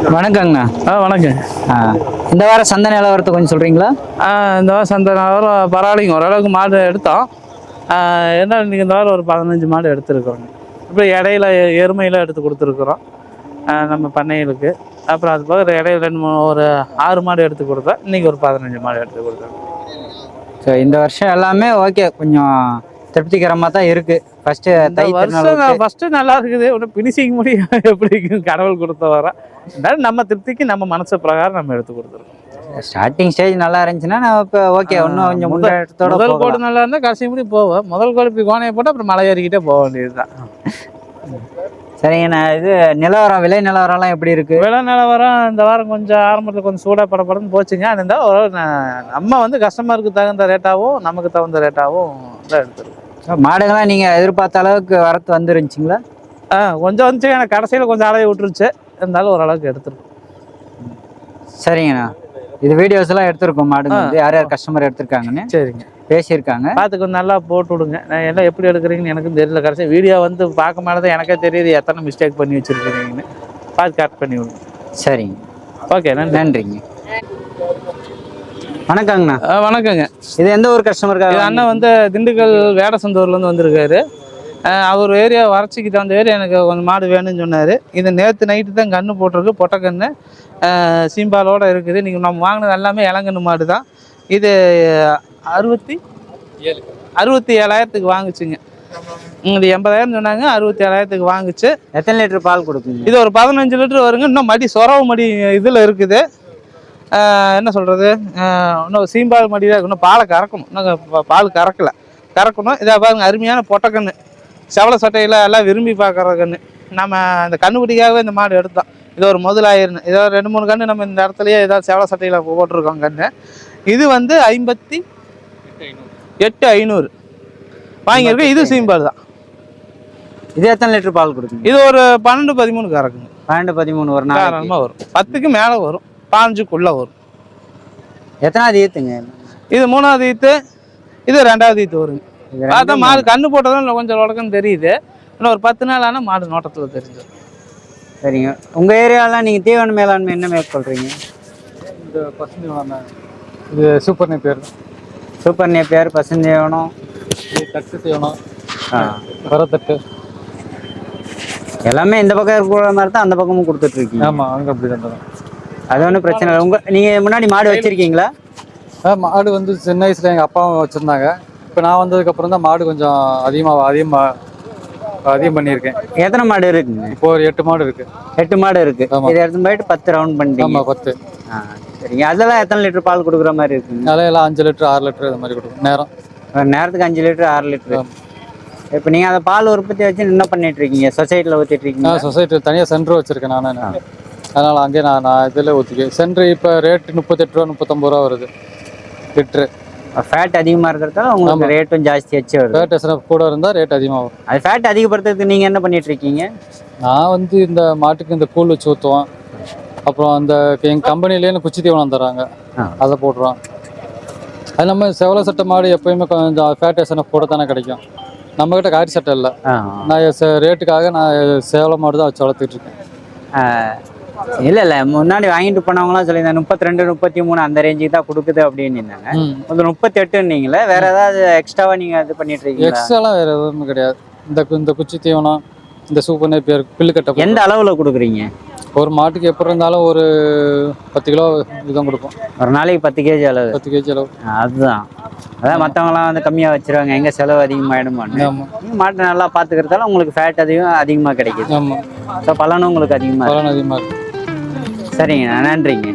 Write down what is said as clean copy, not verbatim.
வணக்கங்கண்ணா. வணக்கம். இந்த வாரம் சந்தை நிலவரத்தை கொஞ்சம் சொல்கிறீங்களா? இந்த வாரம் சந்தை நிலவரம் பரவாயில்லைங்க, ஓரளவுக்கு மாடு எடுத்தோம். என்ன இன்றைக்கி இந்த வாரம் ஒரு 15 மாடு எடுத்துருக்கோங்க. இப்போ இடையில எருமையில் எடுத்து கொடுத்துருக்குறோம் நம்ம பண்ணைகளுக்கு. அப்புறம் அது போக இடையில ஒரு 6 மாடு எடுத்து கொடுத்தோம். இன்றைக்கி ஒரு 15 மாடு எடுத்து கொடுத்தோம். ஸோ இந்த வருஷம் எல்லாமே ஓகே, கொஞ்சம் திருப்திகரமாக தான் இருக்குது. ஃபஸ்ட்டு நல்லா இருக்குது. ஒன்றும் பினிஷிங் முடியும் எப்படி கடவுள் கொடுத்த வர நம்ம திருப்திக்கு நம்ம மனசு பிரகாரம் நம்ம எடுத்து கொடுத்துருக்கோம். ஸ்டார்டிங் ஸ்டேஜ் நல்லா இருந்துச்சுன்னா நம்ம இப்போ ஓகே, இன்னும் கொஞ்சம் முதல் கோடு நல்லா இருந்தால் கடைசி முடி போவோம். முதல் கோடு இப்படி கோணையை போட்டு அப்புறம் மலை ஏறிக்கிட்டே போக வேண்டியது தான். சரிங்கண்ணா. இது நிலவரம், விலை நிலவரம்லாம் எப்படி இருக்குது? விலை நிலவரம் இந்த வாரம் கொஞ்சம் ஆரம்பத்தில் கொஞ்சம் சூடாக படப்படன்னு போச்சுங்க. அது இருந்தால் நம்ம கஸ்டமருக்கு தகுந்த ரேட்டாகவும் நமக்கு தகுந்த ரேட்டாகவும் தான் எடுத்துருக்கோம். மாடுகள்லாம் நீங்கள் எதிர்பார்த்த அளவுக்கு வரத்து வந்துருந்துச்சிங்களா? கொஞ்சம் வந்துச்சு. எனக்கு கடைசியில் கொஞ்சம் அலைய விட்டுருச்சு. இருந்தாலும் ஓரளவுக்கு எடுத்துருக்கோம். சரிங்கண்ணா. இது வீடியோஸ் எல்லாம் எடுத்திருக்கோம். மாடுங்க யார் யார் கஸ்டமர் எடுத்திருக்காங்கன்னு சரிங்க பேசியிருக்காங்க. பார்த்து கொஞ்சம் நல்லா போட்டு விடுங்க. நான் எல்லாம் எப்படி எடுக்கிறீங்கன்னு எனக்கும் தெரியல. கடைசி வீடியோ பார்க்க மேலே எனக்கே தெரியுது எத்தனை மிஸ்டேக் பண்ணி வச்சுருக்கிறீங்கன்னு. பார்த்து கரெக்ட் பண்ணி விடுங்க. சரிங்க, ஓகே, நன்றிங்க. வணக்கங்கண்ணா. வணக்கங்க. இது எந்த ஒரு கஸ்டமருக்காக? அண்ணன் திண்டுக்கல் வேடசந்தூர்லேருந்து வந்திருக்காரு. அவர் ஏரியா வறட்சிக்கு தகுந்த ஏரியா எனக்கு கொஞ்சம் மாடு வேணும்னு சொன்னார். இது நேற்று நைட்டு தான் கன்று போட்டிருக்கு, பொட்டைக்கன்று சீம்பாலோடு இருக்குது. நீங்கள் நம்ம வாங்கினது எல்லாமே இளங்கன்று மாடு தான். இது 67,000க்கு வாங்குச்சுங்க. இது 80,000 சொன்னாங்க, 67,000க்கு வாங்குச்சு. எத்தனை லிட்டர் பால் கொடுக்குங்க? இது ஒரு 15 லிட்டர் வருங்க. இன்னும் மடி சொரவு மடி இதில் இருக்குது. என்ன சொல்கிறது, இன்னும் சீம்பால் மடி தான். இன்னும் பாலை கறக்கணும். இன்னும் பால் கறக்கணும். இதை பாருங்க, அருமையான பொட்டைக்கன்று, செவலை சட்டையில் எல்லாம் விரும்பி பார்க்குற கன்று. நம்ம இந்த கண்ணுக்குட்டிக்காகவே இந்த மாடு எடுத்தோம். இது ஒரு முதலாயிரம். ஏதோ 2-3 கன்று நம்ம இந்த இடத்துலையே ஏதாவது செவலை சட்டையில் போட்டிருக்கோம் கன்று. இது 58,500 வாங்கியிருக்கு. இது சீம்பால் தான். இது எத்தனை லிட்டர் பால் கொடுக்குங்க? இது ஒரு 12-13 கறக்குங்க. 12-13 ஒரு நாள் வரும். 10க்கு மேலே வரும், 15க்குள்ளே வரும். எத்தனாவது ஈத்துங்க? இது 3வது ஈத்து, இது 2வது ஈத்து வருங்க. பார்த்தா மாடு கண்ணு போட்டதும் கொஞ்சம் உடக்குன்னு தெரியுது. இன்னும் ஒரு 10 நாள் ஆனால் மாடு நோட்டத்தில் தெரிஞ்சிடும். சரிங்க. உங்கள் ஏரியாவில் நீங்கள் தீவன மேலாண்மை என்ன மேற்கொள்கிறீங்க? இந்த பசுந்தீவனம், இது சூப்பர் நேப்பியர், பசுந்தீவனம், தட்டு தீவனம், வரத்தட்டு எல்லாமே இந்த பக்கம் இருக்கிற மாதிரி தான் அந்த பக்கமும் கொடுத்துட்ருக்கீங்க? ஆமாம், அங்கே அப்படி தான். அது ஒன்றும் பிரச்சனை இல்லை. நீங்கள் முன்னாடி மாடு வச்சுருக்கீங்களா? மாடு சின்ன வயசில் எங்கள் அப்பாவும் வச்சுருந்தாங்க. இப்போ நான் வந்ததுக்கப்புறம் தான் மாடு கொஞ்சம் அதிகம் பண்ணியிருக்கேன். எத்தனை மாடு இருக்குங்க? இப்போ ஒரு 8 மாடு இருக்குது. 8 மாடு இருக்குது. இதை எடுத்து போயிட்டு 10 ரவுண்ட் பண்ணிட்டீங்க? ஆமாம், 10. சரிங்க. அதெல்லாம் எத்தனை லிட்டர் பால் கொடுக்குற மாதிரி இருக்குங்க? அதெல்லாம் 5 லிட்டர் 6 லிட்டர் இது மாதிரி கொடுக்கும். நேரத்துக்கு 5 லிட்டர் 6 லிட்டர். இப்போ நீங்கள் அதை பால் உற்பத்தி வச்சு என்ன பண்ணிட்டு இருக்கீங்க? சொசைட்டியில் ஊற்றிட்டு இருக்கீங்க? சொசைட்டியில் தனியாக சென்டர் வச்சுருக்கேன் நான். அதனால் அங்கே நான் இதில் ஊற்றிக்கேன். சென்டர் இப்போ ரேட்டு 38 ரூபா 39 ரூபா வருது லிட்ரு. ஃபேட் அதிகமாக இருக்கிறதால உங்களுக்கு ரேட்டும் ஜாஸ்தி வச்சு வருது. ஃபேட் கூட இருந்தால் ரேட் அதிகமாக வரும். அது ஃபேட் அதிகப்படுத்துறதுக்கு நீங்கள் என்ன பண்ணிட்டு இருக்கீங்க? நான் இந்த மாட்டுக்கு இந்த கூழ் வச்சு ஊற்றுவோம். அப்புறம் அந்த எங்கள் கம்பெனிலேயே குச்சி தீவனம் தராங்க, அதை போட்டுருவோம். அது நம்ம செவலை சட்டை மாடு எப்போயுமே கொஞ்சம் ஃபேட் எஸ்என்எஃப் கூட தானே கிடைக்கும். நம்மக்கிட்ட காரி சட்டை இல்லை. நான் ரேட்டுக்காக நான் சேவலை மாடு தான் வச்சு வளர்த்துட்டு இருக்கேன். இல்லை முன்னாடி வாங்கிட்டு போனவங்களாம் சொல்லியிருந்தாங்க 32 33 அந்த ரேஞ்சுக்கு தான் கொடுக்குது அப்படின்னு இருந்தாங்க. 38 வேற ஏதாவது எக்ஸ்ட்ராவா நீங்க இது பண்ணிட்டு இருக்கீங்க? எக்ஸ்ட்ராலாம் வேற எதுவும் கிடையாது. இந்த குச்சி தீவனம், இந்த சூப்பர் நேப்பியர், பில்லு கட்ட எந்த அளவுல கொடுக்குறீங்க? ஒரு மாட்டுக்கு எப்படி இருந்தாலும் ஒரு 10 கிலோ இதுதான் கொடுப்போம். ஒரு நாளைக்கு 10 கேஜி அளவு? 10 கேஜி அளவு. அதான் மற்றவங்களாம் கம்மியாக வச்சிருவாங்க, எங்கே செலவு அதிகமாகிடுமான்னு. மாட்டை நல்லா பார்த்துக்கிறதால உங்களுக்கு ஃபேட் அதிகமாக கிடைக்குது. ஆமாம். ஸோ பலனும் உங்களுக்கு அதிகமாக இருக்கு. சரிங்க, நன்றிங்க.